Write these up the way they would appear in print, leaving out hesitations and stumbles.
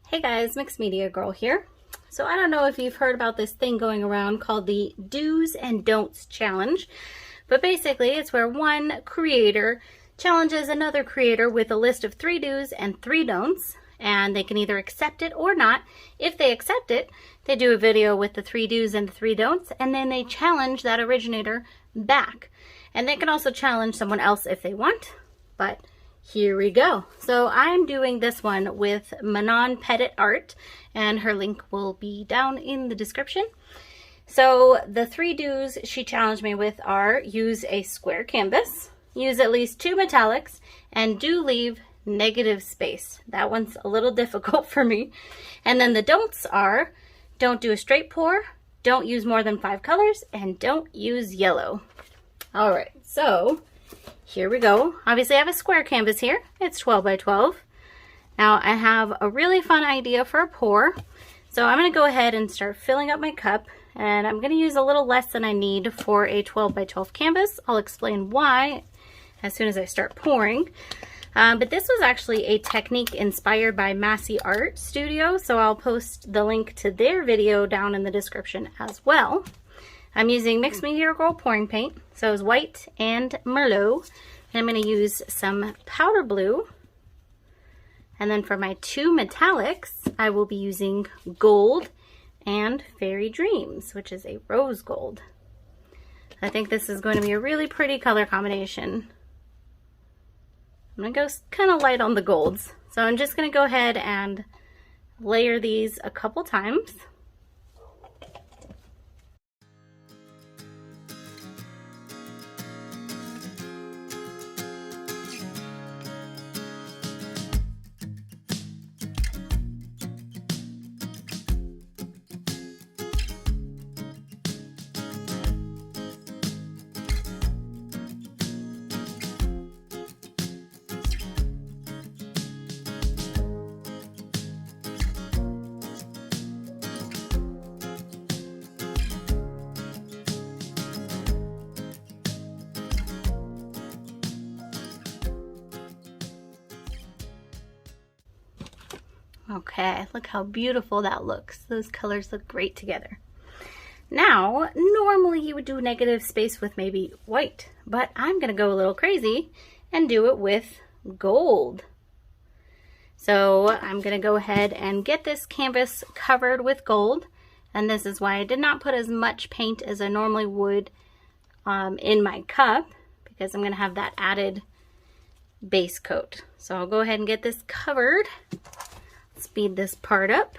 Hey guys, Mixed Media Girl here. So I don't know if you've heard about this thing going around called the Do's and Don'ts Challenge, but basically it's where one creator challenges another creator with a list of 3 do's and 3 don'ts, and they can either accept it or not. If they accept it, they do a video with the 3 do's and the 3 don'ts, and then they challenge that originator back. And they can also challenge someone else if they want, but here we go. So I'm doing this one with Manon Petit art, and her link will be down in the description. So the 3 do's she challenged me with are: use a square canvas, use at least 2 metallics, and do leave negative space. That one's a little difficult for me. And then the don'ts are: don't do a straight pour, don't use more than 5 colors, and don't use yellow. All right, so here we go. Obviously I have a square canvas here. It's 12 by 12. Now I have a really fun idea for a pour. So I'm going to go ahead and start filling up my cup, and I'm going to use a little less than I need for a 12 by 12 canvas. I'll explain why as soon as I start pouring. But this was actually a technique inspired by Massey Art Studio, so I'll post the link to their video down in the description as well. I'm using Mixed Media Girl pouring paint, so it's white and Merlot. And I'm going to use some powder blue. And then for my 2 metallics, I will be using gold and Fairy Dreams, which is a rose gold. I think this is going to be a really pretty color combination. I'm going to go kind of light on the golds. So I'm just going to go ahead and layer these a couple times. Okay, look how beautiful that looks. Those colors look great together. Now, normally you would do negative space with maybe white, but I'm going to go a little crazy and do it with gold. So I'm going to go ahead and get this canvas covered with gold, and this is why I did not put as much paint as I normally would in my cup, because I'm going to have that added base coat. So I'll go ahead and get this covered. Speed this part up.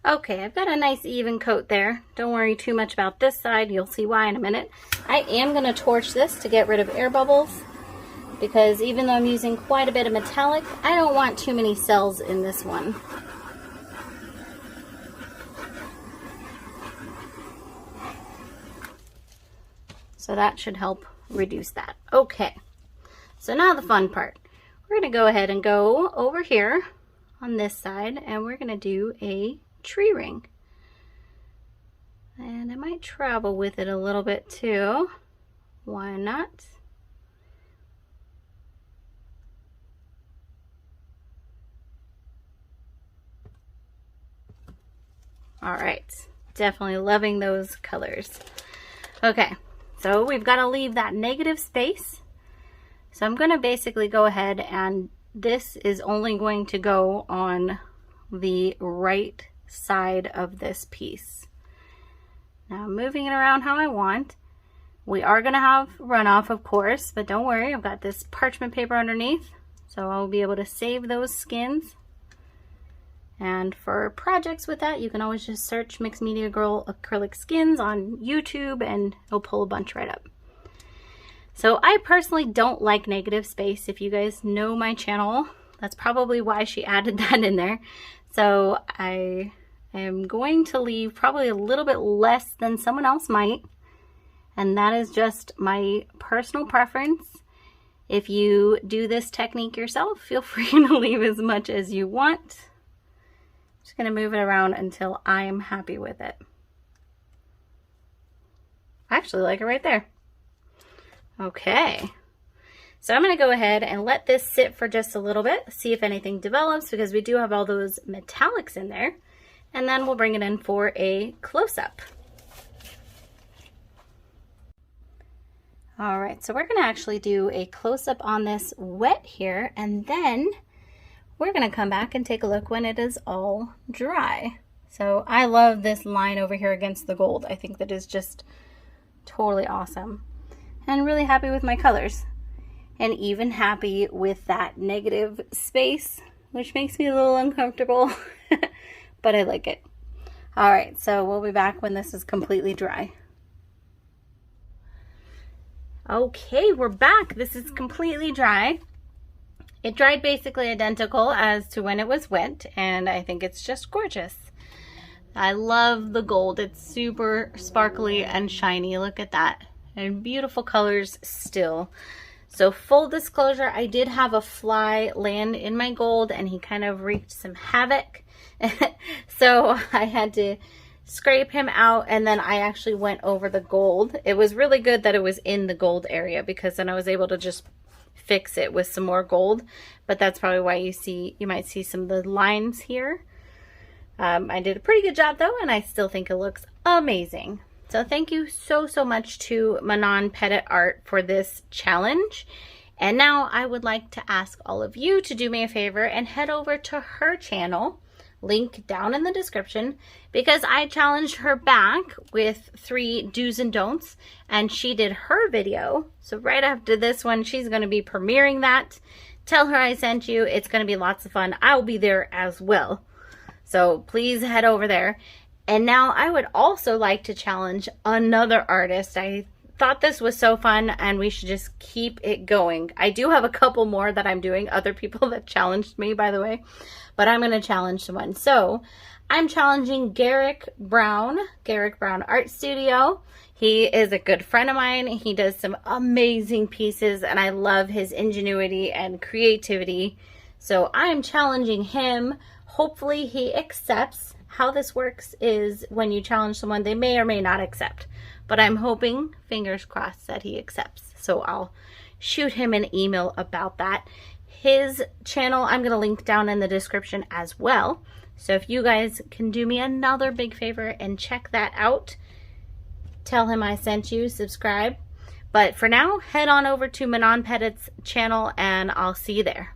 Okay, I've got a nice even coat there. Don't worry too much about this side. You'll see why in a minute. I am going to torch this to get rid of air bubbles, because even though I'm using quite a bit of metallic, I don't want too many cells in this one. So that should help reduce that. Okay, so now the fun part. We're going to go ahead and go over here on this side, and we're going to do a tree ring, and I might travel with it a little bit too. Why not? All right, definitely loving those colors. Okay, so we've got to leave that negative space, so I'm going to basically go ahead, and this is only going to go on the right side of this piece. Now I'm moving it around how I want. We are going to have runoff, of course, but don't worry, I've got this parchment paper underneath, so I'll be able to save those skins. And for projects with that, you can always just search Mixed Media Girl acrylic skins on YouTube and it'll pull a bunch right up. So I personally don't like negative space. If you guys know my channel, That's probably why she added that in there. So I am going to leave probably a little bit less than someone else might. And that is just my personal preference. If you do this technique yourself, feel free to leave as much as you want. Just gonna move it around until I'm happy with it. I actually like it right there. Okay. So I'm going to go ahead and let this sit for just a little bit, see if anything develops, because we do have all those metallics in there. And then we'll bring it in for a close-up. All right, so we're going to actually do a close-up on this wet here, and then we're going to come back and take a look when it is all dry. So I love this line over here against the gold. I think that is just totally awesome. And really happy with my colors. And even happy with that negative space, which makes me a little uncomfortable, but I like it. All right, so we'll be back when this is completely dry. Okay, we're back. This is completely dry. It dried basically identical as to when it was wet, and I think it's just gorgeous. I love the gold. It's super sparkly and shiny. Look at that. And beautiful colors still. So full disclosure, I did have a fly land in my gold and he kind of wreaked some havoc. So I had to scrape him out, and then I actually went over the gold. It was really good that it was in the gold area, because then I was able to just fix it with some more gold. But that's probably why you might see some of the lines here. I did a pretty good job though, and I still think it looks amazing. So thank you so much to Manon Petit Art for this challenge. And now I would like to ask all of you to do me a favor and head over to her channel, link down in the description, because I challenged her back with 3 do's and don'ts, and she did her video. So right after this one, she's going to be premiering that. Tell her I sent you. It's going to be lots of fun. I'll be there as well. So please head over there. And now I would also like to challenge another artist. I thought this was so fun and we should just keep it going. I do have a couple more that I'm doing, other people that challenged me, by the way, but I'm going to challenge someone. So I'm challenging Garrick Brown Art Studio. He is a good friend of mine. He does some amazing pieces and I love his ingenuity and creativity. So I'm challenging him. Hopefully he accepts. How this works is when you challenge someone, they may or may not accept. But I'm hoping, fingers crossed, that he accepts. So I'll shoot him an email about that. His channel, I'm going to link down in the description as well. So if you guys can do me another big favor and check that out, tell him I sent you, subscribe. But for now, head on over to Manon Petit's channel and I'll see you there.